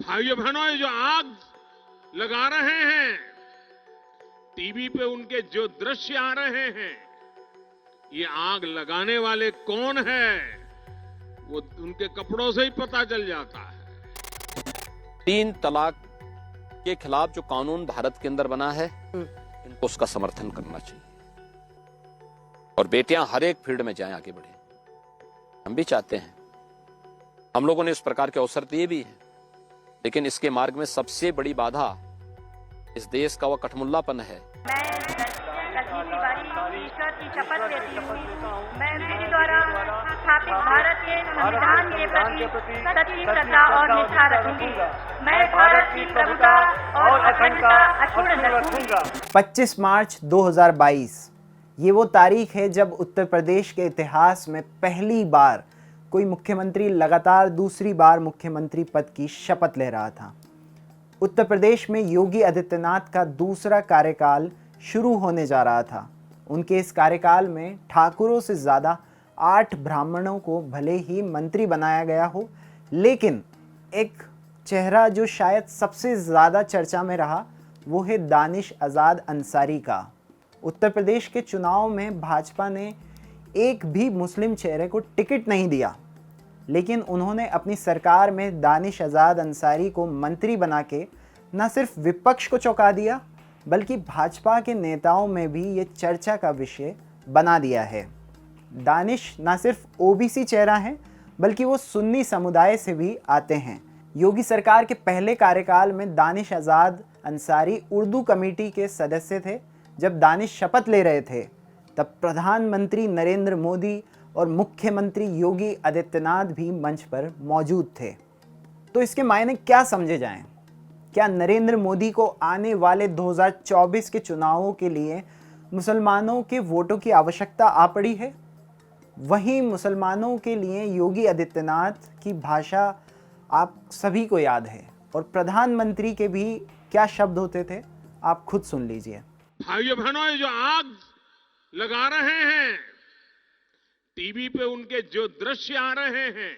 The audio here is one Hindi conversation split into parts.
भाइयों बहनों, ये जो आग लगा रहे हैं, टीवी पे उनके जो दृश्य आ रहे हैं, ये आग लगाने वाले कौन है, वो उनके कपड़ों से ही पता चल जाता है। 3 तलाक के खिलाफ जो कानून भारत के अंदर बना है, इनको उसका समर्थन करना चाहिए और बेटियां हर एक फील्ड में जाएं, आगे बढ़े। हम भी चाहते हैं, हम लोगों ने इस प्रकार के अवसर दिए भी हैं, लेकिन इसके मार्ग में सबसे बड़ी बाधा इस देश का वह कठमुल्लापन है। मैं कश्मीर तिवारी ईश्वर की शपथ लेती हूँ। मैं मेरे द्वारा स्थापित भारत के संविधान के प्रति सच्ची श्रद्धा और निष्ठा रखूंगी। मैं भारत की प्रभुता और अखंडता अक्षुण्ण रखूंगा। 25 मार्च 2022 ये वो तारीख है जब उत्तर प्रदेश के इतिहास में पहली बार कोई मुख्यमंत्री लगातार दूसरी बार मुख्यमंत्री पद की शपथ ले रहा था। उत्तर प्रदेश में योगी आदित्यनाथ का दूसरा कार्यकाल शुरू होने जा रहा था। उनके इस कार्यकाल में ठाकुरों से ज़्यादा 8 ब्राह्मणों को भले ही मंत्री बनाया गया हो, लेकिन एक चेहरा जो शायद सबसे ज़्यादा चर्चा में रहा वो है दानिश आज़ाद अंसारी का। उत्तर प्रदेश के चुनाव में भाजपा ने एक भी मुस्लिम चेहरे को टिकट नहीं दिया, लेकिन उन्होंने अपनी सरकार में दानिश आज़ाद अंसारी को मंत्री बना के न सिर्फ विपक्ष को चौंका दिया, बल्कि भाजपा के नेताओं में भी ये चर्चा का विषय बना दिया है। दानिश न सिर्फ ओबीसी चेहरा है, बल्कि वो सुन्नी समुदाय से भी आते हैं। योगी सरकार के पहले कार्यकाल में दानिश आज़ाद अंसारी उर्दू कमेटी के सदस्य थे। जब दानिश शपथ ले रहे थे, तब प्रधानमंत्री नरेंद्र मोदी और मुख्यमंत्री योगी आदित्यनाथ भी मंच पर मौजूद थे। तो इसके मायने क्या समझे जाएं? क्या नरेंद्र मोदी को आने वाले 2024 के चुनावों के लिए मुसलमानों के वोटों की आवश्यकता आ पड़ी है? वहीं मुसलमानों के लिए योगी आदित्यनाथ की भाषा आप सभी को याद है, और प्रधानमंत्री के भी क्या शब्द होते थे, आप खुद सुन लीजिए। भाइयों बहनों, ये जो आग लगा रहे हैं, टीवी पे उनके जो दृश्य आ रहे हैं,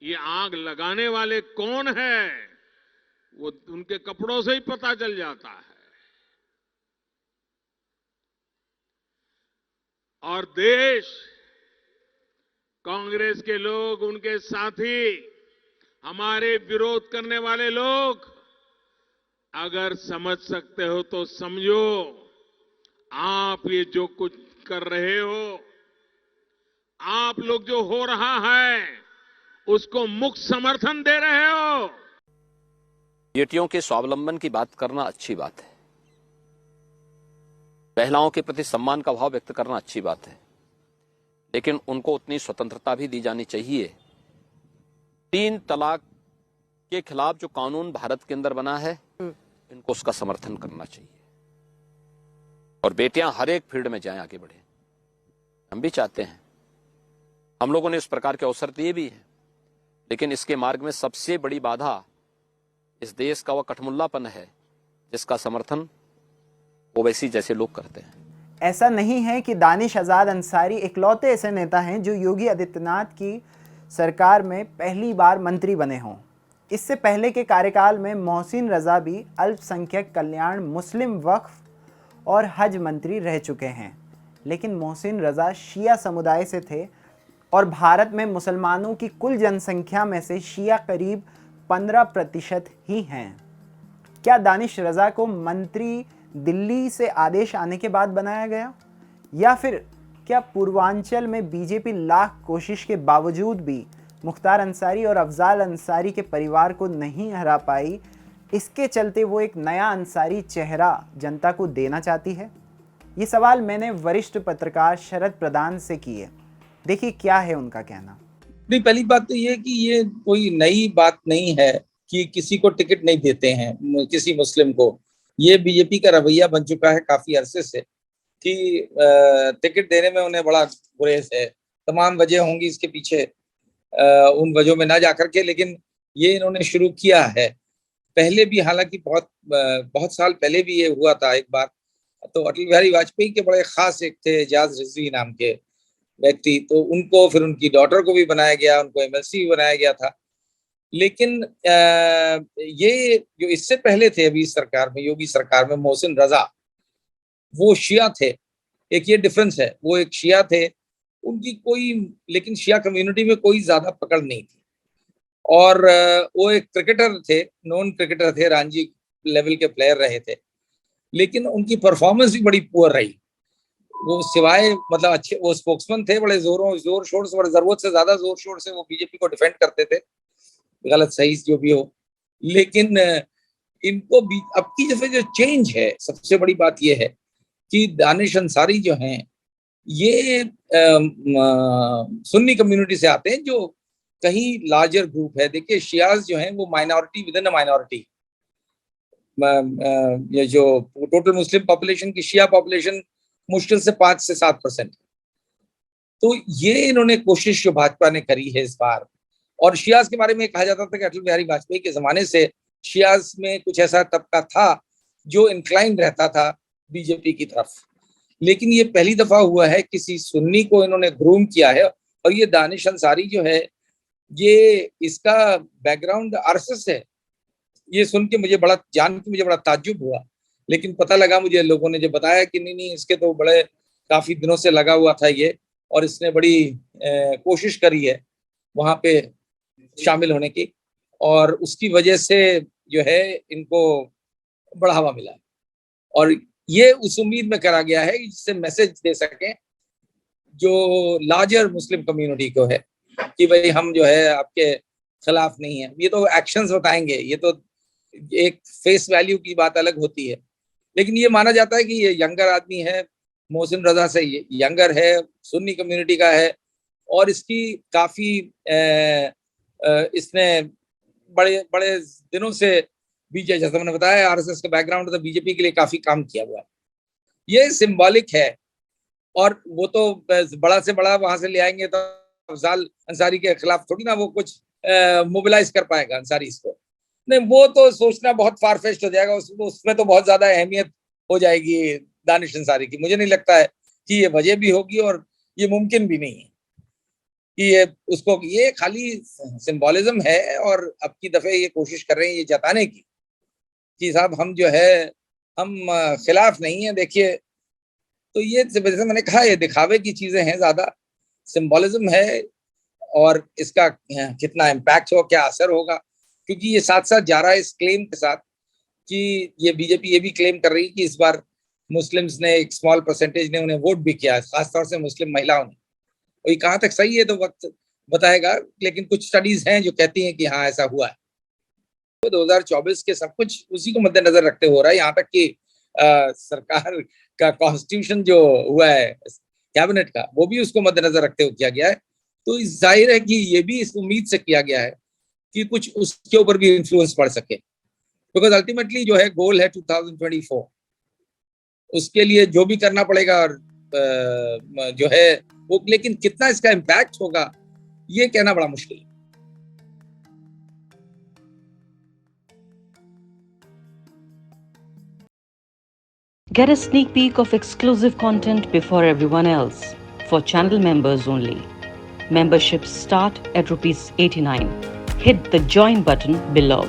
ये आग लगाने वाले कौन है, वो उनके कपड़ों से ही पता चल जाता है। और देश, कांग्रेस के लोग, उनके साथी, हमारे विरोध करने वाले लोग, अगर समझ सकते हो तो समझो, आप ये जो कुछ कर रहे हो, आप लोग जो हो रहा है, उसको मुक्त समर्थन दे रहे हो। बेटियों के स्वावलंबन की बात करना अच्छी बात है, महिलाओं के प्रति सम्मान का भाव व्यक्त करना अच्छी बात है, लेकिन उनको उतनी स्वतंत्रता भी दी जानी चाहिए। 3 तलाक के खिलाफ जो कानून भारत के अंदर बना है, इनको उसका समर्थन करना चाहिए और बेटियां हर एक फील्ड में जाएं, आगे बढ़े। हम भी चाहते हैं, हम लोगों ने इस प्रकार के अवसर दिए भी हैं, लेकिन इसके मार्ग में सबसे बड़ी बाधा इस देश का वह कठमुल्लापन है, जिसका समर्थन ओवैसी जैसे लोग करते हैं। ऐसा नहीं है कि दानिश आज़ाद अंसारी इकलौते ऐसे नेता हैं जो योगी आदित्यनाथ की सरकार में पहली बार मंत्री बने हों। इससे पहले के कार्यकाल में मोहसिन रजा भी अल्पसंख्यक कल्याण, मुस्लिम वक्फ और हज मंत्री रह चुके हैं, लेकिन मोहसिन रजा शिया समुदाय से थे और भारत में मुसलमानों की कुल जनसंख्या में से शिया करीब 15% ही हैं। क्या दानिश रजा को मंत्री दिल्ली से आदेश आने के बाद बनाया गया, या फिर क्या पूर्वांचल में बीजेपी लाख कोशिश के बावजूद भी मुख्तार अंसारी और अफजाल अंसारी के परिवार को नहीं हरा पाई, इसके चलते वो एक नया अंसारी चेहरा जनता को देना चाहती है? ये सवाल मैंने वरिष्ठ पत्रकार शरद प्रधान से किए। देखिए क्या है उनका कहना। नहीं, पहली बात तो ये कि ये कोई नई बात नहीं है कि किसी को टिकट नहीं देते हैं, किसी मुस्लिम को। ये बीजेपी का रवैया बन चुका है काफी अरसे से कि टिकट देने में उन्हें बड़ा गुरेज है। तमाम वजह होंगी इसके पीछे, उन वजहों में ना जाकर के, लेकिन ये इन्होंने शुरू किया है। पहले भी, हालांकि बहुत साल पहले भी ये हुआ था एक बार। तो अटल बिहारी वाजपेयी के बड़े खास एक थे एजाज रिजवी नाम के व्यक्ति, तो उनको फिर उनकी डॉटर को भी बनाया गया, उनको एमएलसी भी बनाया गया था। लेकिन ये जो इससे पहले थे अभी सरकार में, योगी सरकार में, मोहसिन रजा, वो शिया थे। एक ये डिफरेंस है, वो एक शिया थे, उनकी कोई, लेकिन शिया कम्युनिटी में कोई ज्यादा पकड़ नहीं थी। और वो एक क्रिकेटर थे, नॉन क्रिकेटर थे, रणजी लेवल के प्लेयर रहे थे, लेकिन उनकी परफॉर्मेंस भी बड़ी पुअर रही। वो सिवाय मतलब अच्छे, वो स्पोक्समैन थे, बड़े जोर शोर से, बड़े जरूरत से ज्यादा जोर शोर से वो बीजेपी को डिफेंड करते थे, गलत सही जो भी हो। लेकिन इनको भी अब की जो चेंज है, सबसे बड़ी बात यह है कि दानिश अंसारी जो हैं, ये सुन्नी कम्युनिटी से आते हैं, जो कहीं लार्जर ग्रुप है। देखिए शियाज जो हैं वो minority with in a minority, ये जो टोटल मुस्लिम पॉपुलेशन की शिया पॉपुलेशन मुश्किल से 5 से 7%। तो ये इन्होंने कोशिश जो भाजपा ने करी है इस बार, और शियाज के बारे में कहा जाता था कि अटल बिहारी वाजपेयी के जमाने से शियाज में कुछ ऐसा तबका था जो इंक्लाइन रहता था बीजेपी की तरफ, लेकिन ये पहली दफा हुआ है किसी सुन्नी को इन्होंने ग्रूम किया है। और ये दानिश अंसारी जो है, ये इसका बैकग्राउंड आरएसएस है। ये सुन के मुझे बड़ा ताज्जुब हुआ, लेकिन पता लगा मुझे, लोगों ने जब बताया कि नहीं इसके तो बड़े काफी दिनों से लगा हुआ था ये, और इसने बड़ी कोशिश करी है वहां पे शामिल होने की, और उसकी वजह से जो है इनको बढ़ावा मिला। और ये उस उम्मीद में करा गया है जिससे मैसेज दे सकें जो लार्जर मुस्लिम कम्युनिटी को है कि भाई हम जो है आपके खिलाफ नहीं है। ये तो एक्शंस बताएंगे, ये तो एक फेस वैल्यू की बात अलग होती है, लेकिन ये माना जाता है कि ये यंगर आदमी है, मोहसिन रजा से यंगर है, सुन्नी कम्युनिटी का है, और इसकी काफी इसने बड़े बड़े दिनों से बीजेपी, जैसा मैंने बताया, आरएसएस का बैकग्राउंड था, बीजेपी के लिए काफी काम किया हुआ है। ये सिंबॉलिक है, और वो तो बड़ा से बड़ा वहां से ले आएंगे तो अफजाल अंसारी के खिलाफ थोड़ी ना वो कुछ मोबिलाइज कर पाएगा अंसारी इसको, नहीं, वो तो सोचना बहुत फारफेस्ट हो जाएगा। उसमें तो बहुत ज्यादा अहमियत हो जाएगी दानिश अंसारी की। मुझे नहीं लगता है कि ये वजह भी होगी, और ये मुमकिन भी नहीं है कि ये उसको, ये खाली सिंबॉलिज्म है। और अब की दफे ये कोशिश कर रहे हैं ये जताने की कि साहब हम जो है हम खिलाफ नहीं है। देखिए, तो ये जैसे मैंने कहा, ये दिखावे की चीजें हैं, ज्यादा सिंबॉलिज्म है, और इसका कितना इम्पैक्ट हो, क्या असर होगा, क्योंकि ये साथ साथ जा रहा है इस क्लेम के साथ कि ये बीजेपी ये भी क्लेम कर रही है कि इस बार मुस्लिम्स ने, एक स्मॉल परसेंटेज ने उन्हें वोट भी किया, खासतौर से मुस्लिम महिलाओं ने। और ये कहाँ तक सही है तो वक्त बताएगा, लेकिन कुछ स्टडीज हैं जो कहती हैं कि हाँ ऐसा हुआ है। तो 2024 के सब कुछ उसी को मद्देनजर रखते हो रहा है, यहाँ तक कि सरकार का कॉन्स्टिट्यूशन जो हुआ है कैबिनेट का, वो भी उसको मद्देनजर रखते हुए किया गया है। तो जाहिर है कि ये भी इस उम्मीद से किया गया है कि कुछ उसके ऊपर भी इन्फ्लुएंस पड़ सके, बिकॉज अल्टीमेटली जो है गोल है 2024, उसके लिए जो भी करना पड़ेगा, और जो है वो, लेकिन कितना इसका इम्पैक्ट होगा ये कहना बड़ा मुश्किल है। Get a sneak peek of exclusive content before everyone else. For channel members only. Memberships start at ₹89. Hit the join button below.